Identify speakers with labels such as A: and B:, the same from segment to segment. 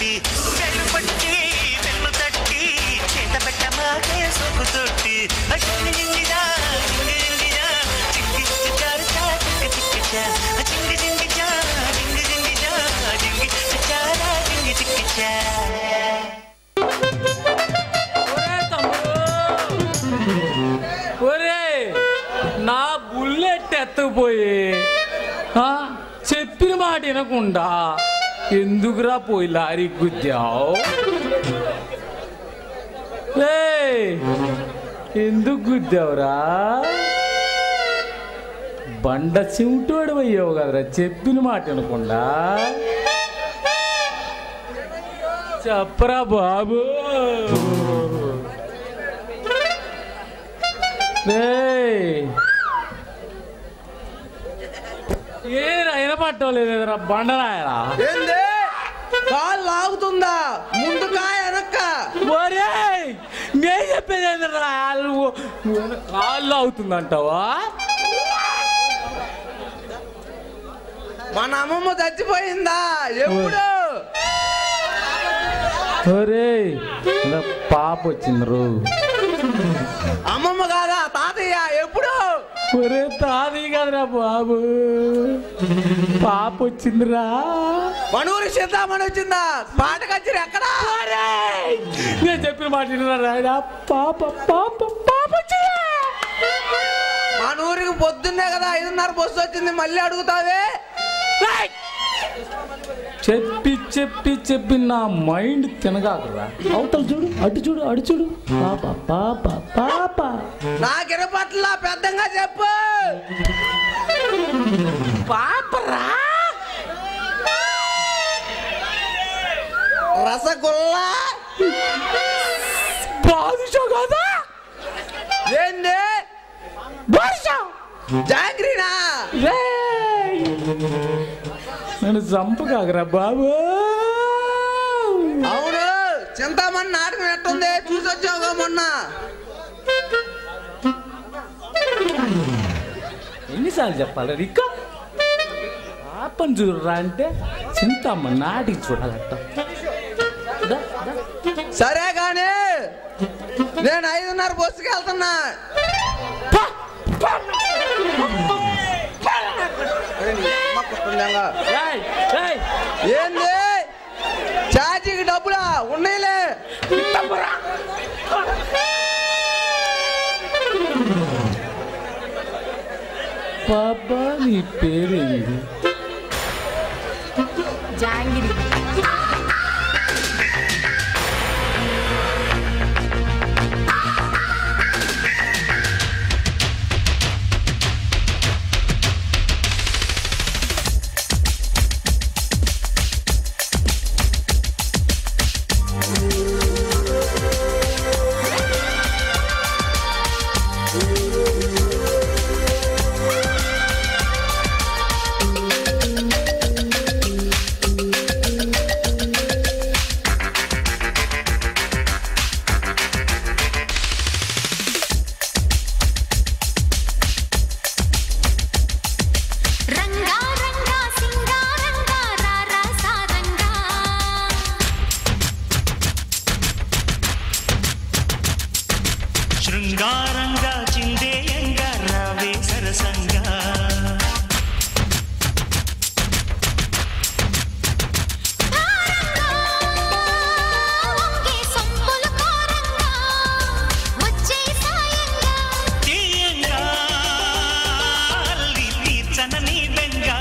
A: తట్టి చెడు పట్టి వెన్ను తట్టి చేత పెట్ట మాకే సోకు తొట్టి జింగి జింగిజా జింగి జింగిజా జింగి చారుచా జింగి చిక్కిచా జింగి జింగిజా జింగి జింగిజా జింగి చారా జింగి చిక్కిచా.
B: ఒరే నా బుల్లెట్ ఎత్తకపోయి చెప్పిన మాట వినకుండా ఎందుకురా పోయి లారీ గుద్దావు? ఎందుకు గుద్దావురా? బండ చెవిటోడు అయ్యావు కదరా చెప్పిన మాట వినకుండా. చెప్పరా బాబు. అయినా పట్టలేదురా బండరాయరా?
C: కాళ్ళు లాగుతుందా ముందుగా వెనక్క?
B: నేను చెప్పేది కాళ్ళు అవుతుందంటావా?
C: మన అమ్మమ్మ చచ్చిపోయిందా ఎప్పుడు?
B: పాప వచ్చింది.
C: అమ్మమ్మ కాదా తాతయ్య ఎప్పుడు?
B: తాతయ్య కదరా బాబు, పాప వచ్చిందిరా.
C: మనూరు చింతామణి వచ్చిందా? పాట కచ్చేరి ఎక్కడా?
B: నేను చెప్పిన మాట విన్నారా? పాప పాప పాప
C: మనూరికి పొద్దున్నే కదా 5:30 బస్సు వచ్చింది, మళ్ళీ అడుగుతావే?
B: చెప్పి చెప్పి చెప్పి నా మైండ్ తినగాకరా. అవతల చూడు, అటు చూడు, అటు చూడు. పాప పాప పాప.
C: నాకిరపట్ల పెద్దంగా చెప్పు.
B: పాపరా?
C: రసగుల్లా
B: బాదుషా కదా?
C: ఏంది జాంగ్రీనా?
B: నన్ను చంపకాకరా బాబు.
C: అవును, చింతామణి నాటకం ఎట్టుంది చూసొచ్చావుగా మొన్న.
B: ఎన్నిసార్లు చెప్పాలి రిక్క? పాపని చూడరా అంటే చింతమ్మ నాటికి చూడాలట.
C: సరే గాని నేను 5:30 బస్సుకి వెళ్తున్నా. ఏంది ఛార్జీకి డబ్బులా ఉన్నాయిలే.
B: పాపా నీ పేరేంటి?
D: జాంగిరి.
A: శృంగారంగా చిందేయంగా రావే సరసంగా తీయంగా అల్లి తీర్చనని బెంగా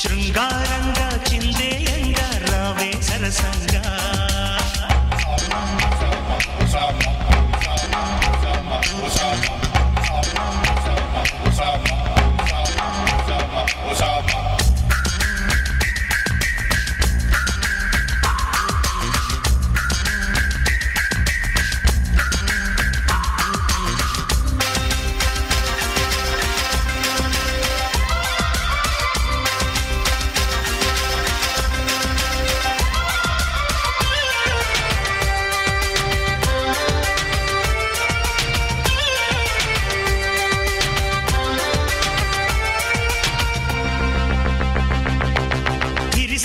A: శృంగారంగా చిందేయంగా రావే సరసంగా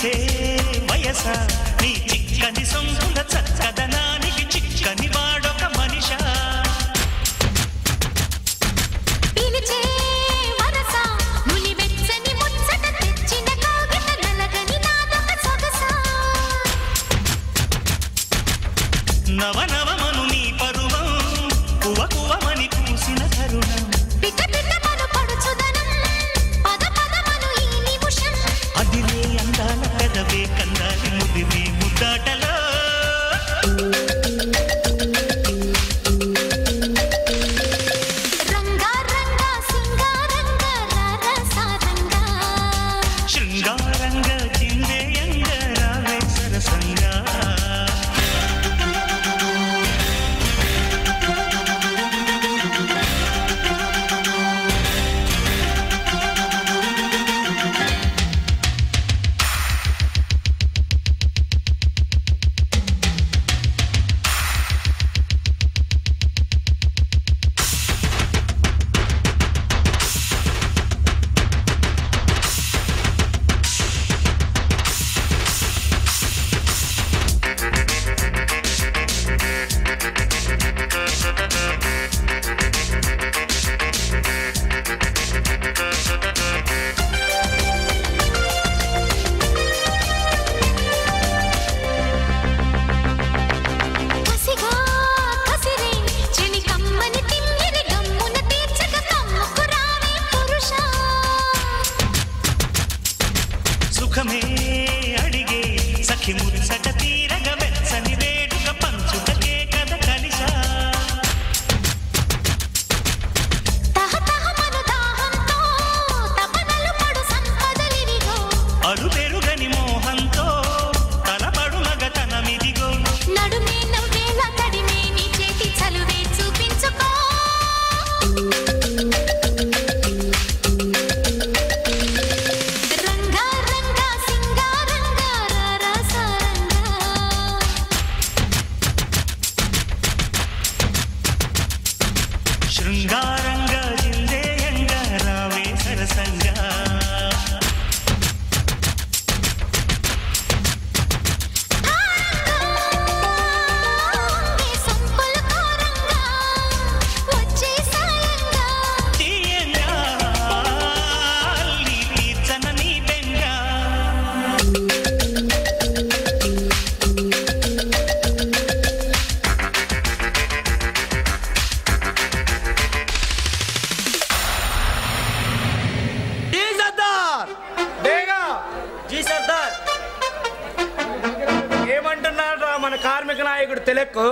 A: మురిసే వయస నీ చిక్కని సొంపుల చక్కదనానికి చిక్కని వాడొక మనిషా
D: పిలిచే వరస ములి వెచ్చని ముచ్చట తెచ్చిన కాగిత నలగని నాదొక సొగస
A: నవనవమను నీ పరువం కువ కువమని కూసిన తరుణం
D: పిట పిటమను పడుచుదనం పద పదమను ఈ నిమిషం
A: అదిలే అందాల కదవే కందాలి ముదివే ముద్దాటలో
D: రంగా రంగా సింగారంగా రరసారంగా
A: శృంగారంగా చిందేయంగా రావే సరసంగా
D: కసిగా కసిరే చెలి కమ్మని తిమ్మిరి గమ్మున తీర్చక కమ్ముకు రావే పురుషా
A: సుఖమే అడిగే సఖి మురిసట తీరగ వెచ్చని వేడుక పంచుటకే కథ కలిసా
D: తహతహమను దాహంతో తపనలు పడు సంపదలివిగో
A: అలు పెరుగని మోహంతో తలపడు మగతనమిదిగో
D: నడుమే నవ్వేల తడిమే నీ చేతి చలువే చూపించుకో రంగా రంగా సింగారంగా రరసారంగా
A: శృంగారంగా జిందేయంగా రావే సరసంగా
D: నీ సంపుల కారంగా వచ్చే సాయంగా
A: తీయంగా అల్లి తీర్చన నీ బెంగా
C: జీ సర్దార్ బేగా
E: జీ సర్దార్
B: ఏమంటున్నాడు మన కార్మిక నాయకుడు తెలెక్కు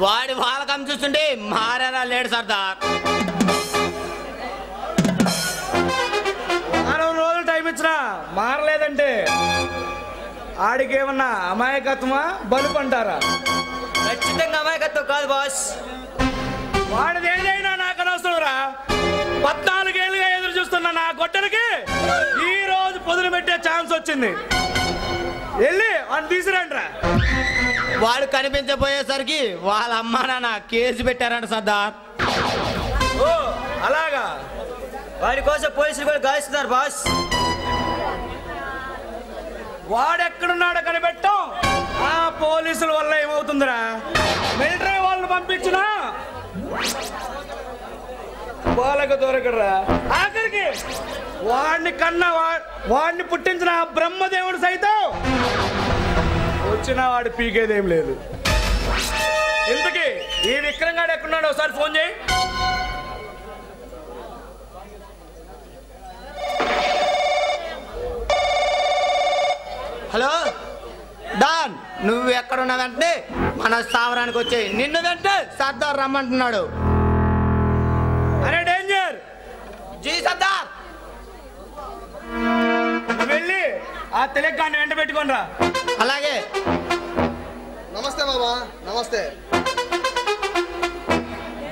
E: వాడి వాలకం చూస్తుంటే మారేలా లేడు సర్దార్.
B: వారం రోజులు టైం ఇచ్చినా మారలేదంటే ఆడికేమన్నా అమాయకత్వమా బలుపు అంటారా?
E: ఖచ్చితంగా అమాయకత్వం కాదు బాస్.
B: వాడిది ఏదైనా నాకు అనవసరంరా. 14 ఏళ్ళుగా ఎదురు చూస్తున్న నా గొడ్డలకి ఈ రోజు పొదులు పెట్టే ఛాన్స్ వచ్చింది. వెళ్ళి అని తీసుకురండిరా.
E: వాడు కనిపించబోయేసరికి వాళ్ళ అమ్మా నాన్న కేసు పెట్టారంట సర్దార్.
B: ఓ అలాగా?
E: వాడి కోసం పోలీసులు కూడా గాయిస్తున్నారు బాస్.
B: వాడెక్కడున్నాడో కనిపెట్టాం. ఆ పోలీసుల వల్ల ఏమవుతుందిరా? మిలిటరీ వాళ్ళని పంపించినా వాళ్ళకు దొరకరా. ఆఖరికి వాడిని కన్నా వాడిని పుట్టించిన ఆ బ్రహ్మదేవుడు సైతం వచ్చిన వాడు పీకేదేం లేదు. ఇంతకీ ఈ విక్రమ్ గాడు ఎక్కడున్నాడు ఒకసారి ఫోన్ చేయి.
E: హలో డాన్, నువ్వు ఎక్కడున్నా వెంటనే మన స్థావరానికి వచ్చాయి. నిన్ను వెంటనే సర్దార్ రమ్మంటున్నాడు.
B: అరే డేంజర్,
E: జీ సర్దార్.
B: నువ్వు వెళ్ళి ఆ తెలంగాణ వెంట పెట్టుకొని రా.
E: అలాగే.
C: నమస్తే బాబా. నమస్తే.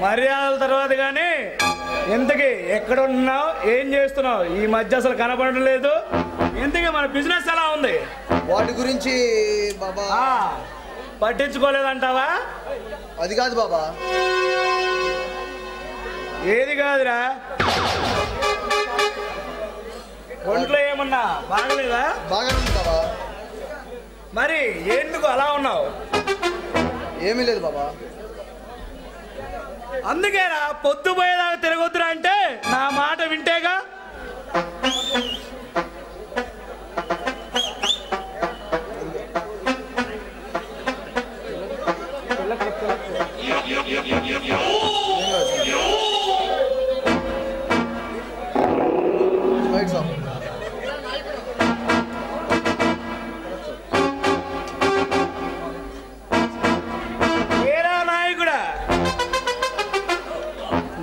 B: మర్యాదల తర్వాత కానీ ఇంతకీ ఎక్కడ ఉన్నావు, ఏం చేస్తున్నావు? ఈ మధ్య అసలు కనపడడం లేదు. ఇంతకీ మన బిజినెస్ ఎలా ఉంది?
C: వాటి గురించి బాబా
B: పట్టించుకోలేదంటావా?
C: అది కాదు బాబా.
B: ఏది కాదురా? ఒంట్లో ఏమన్నా ఏమన్నా బాగలేదా?
C: బాగానే ఉంది బాబా.
B: మరి ఎందుకు అలా ఉన్నావు?
C: ఏమీ లేదు బాబా.
B: అందుకేనా పొద్దుపోయేదాకా తిరగొద్దురా అంటే నా మాట వింటేగా.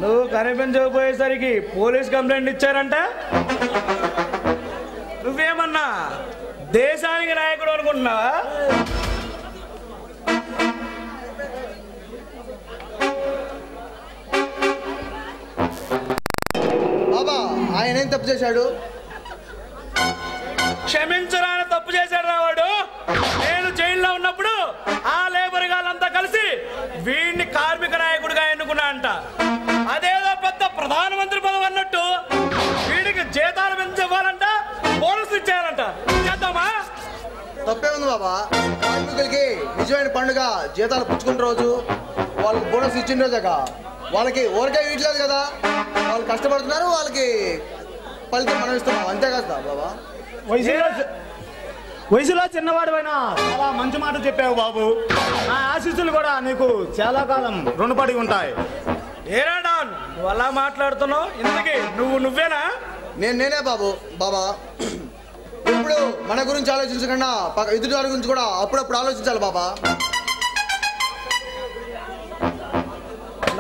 B: నువ్వు కనిపించకపోయేసరికి పోలీస్ కంప్లైంట్ ఇచ్చారంట. నువ్వేమన్నా దేశానికి నాయకుడు అనుకుంటున్నావా?
C: బాబా ఆయన ఏం తప్పు చేశాడు?
B: క్షమించరాని తప్పు చేశాడు రావాడు. నేను జైల్లో ఉన్నప్పుడు ఆ లేబర్ గాళ్ళంతా కలిసి వీడిని కార్మిక నాయకుడిగా ఎన్నుకున్నా అంట. అదేదో పెద్ద ప్రధానమంత్రి పదవి అన్నట్టు వీడికి జీతాలు పెంచివ్వాలంట, బోనస్ ఇచ్చేయాలంట. చేద్దామా?
C: తప్పే ఉంది బాబా. కార్మికులకి నిజమైన పండుగ జీతాలు పుచ్చుకున్న రోజు, వాళ్ళకి బోనస్ ఇచ్చిన రోజుగా. వాళ్ళకి ఊరికే ఇట్లేదు కదా, వాళ్ళు కష్టపడుతున్నారు, వాళ్ళకి ఫలితం మనం ఇస్తున్నాం, అంతే కదా బాబా.
F: వయసులో చిన్నవాడివైనా చాలా మంచి మాట చెప్పావు బాబు. నా ఆశీస్సులు కూడా నీకు చాలా కాలం రుణపడి ఉంటాయి.
B: ఏరా డాన్, నువ్వు అలా మాట్లాడుతున్నావు? ఇంతకీ నువ్వేనా?
C: నేనే బాబు. బాబా ఇప్పుడు మన గురించి ఆలోచించకుండా ఎదుటి వారి గురించి కూడా అప్పుడప్పుడు ఆలోచించాలి బాబా.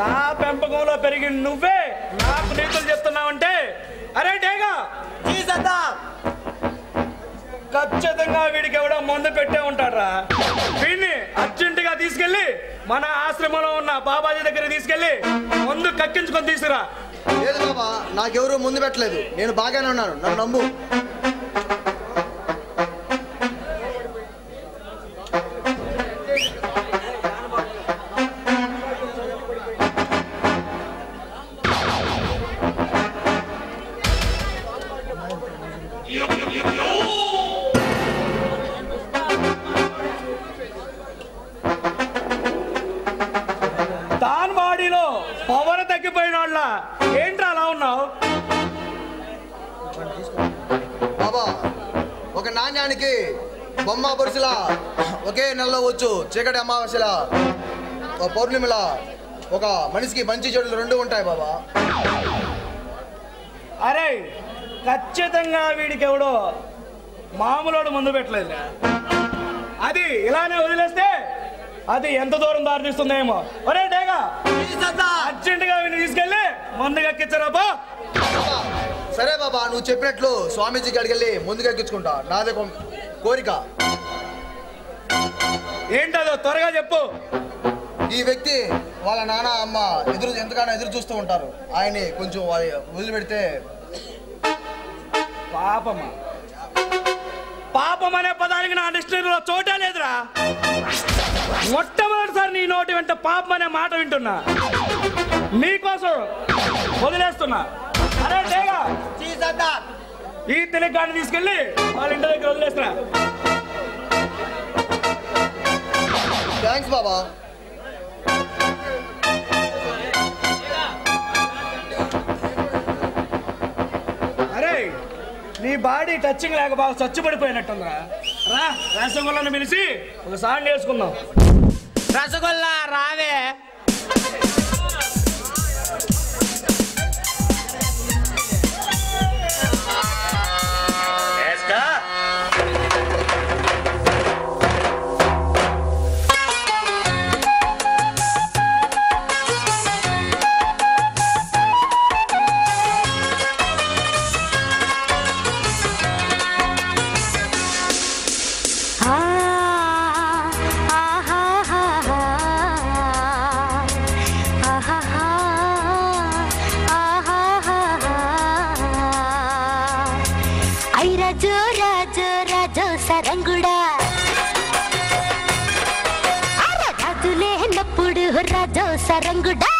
B: నా పెంపకంలో పెరిగి నువ్వే నాకు నీతులు చెప్తున్నావంటే, అరే డేగా ఖచ్చితంగా వీడికి ఎవడో మందు పెట్టే ఉంటాడ్రా. వీడిని అర్జెంటుగా తీసుకెళ్ళి మన ఆశ్రమంలో ఉన్న బాబాజీ దగ్గర తీసుకెళ్ళి మందు కక్కించుకొని తీసుకురా.
C: లేదు బాబా, నాకెవరూ ముందు పెట్టలేదు, నేను బాగానే ఉన్నాను, నన్ను నమ్ము.
B: దాని బాడీలో పవర్ తగ్గిపోయిన వాళ్ళ ఏంట్రా అలా ఉన్నావు?
C: బాబా ఒక నాణ్యానికి బొమ్మ బొరుసులా ఒకే నెలలో వచ్చు, చీకటి అమావాస్యల పౌర్ణిమల ఒక మనిషికి మంచి చెడులు రెండు ఉంటాయి బాబా.
B: అరే ఖచ్చితంగా వీడికి ఎవడో మామూలోడు ముందు పెట్టలేదు. అది ఇలానే వదిలేస్తే అది ఎంత దూరం దారి తీస్తుందేమో. ఒరే డేగా అర్జెంటుగా వీడిని తీసుకెళ్ళి ముందుగా ఎక్కించరా బా.
C: సరే బాబా, నువ్వు చెప్పినట్లు స్వామీజీ కాడికి వెళ్ళి ముందుగా ఎక్కించుకుంటా, నాదే కోరిక.
B: ఏంటదో త్వరగా చెప్పు.
C: ఈ వ్యక్తి వాళ్ళ నాన్న అమ్మ ఎంతగానో ఎదురు చూస్తూ ఉంటారు, ఆయన్ని కొంచెం వదిలిపెడితే.
B: పాపమా? పాపం అనే పదానికి నా డిక్షనరీలో చోటే లేదురా. మొట్టమొదటిసారి నీ నోటి వెంట పాపం అనే మాట వింటున్నా. నీకోసం వదిలేస్తున్నా. అరే డేగా ఈ తెలంగాణ తీసుకెళ్ళి వాళ్ళ ఇంటి దగ్గర వదిలేస్తున్నా.
C: థ్యాంక్స్ బాబా.
B: అరే నీ బాడీ టచింగ్ లేక బాగా చచ్చుపడిపోయినట్టుందిరా. రా రసగుల్లాను పిలిచి ఒక సాంగ్ వేసుకుందాం. రసగుల్లా రావే.
D: సరంగుడా రాజులేనప్పుడు రాజో సరంగుడా.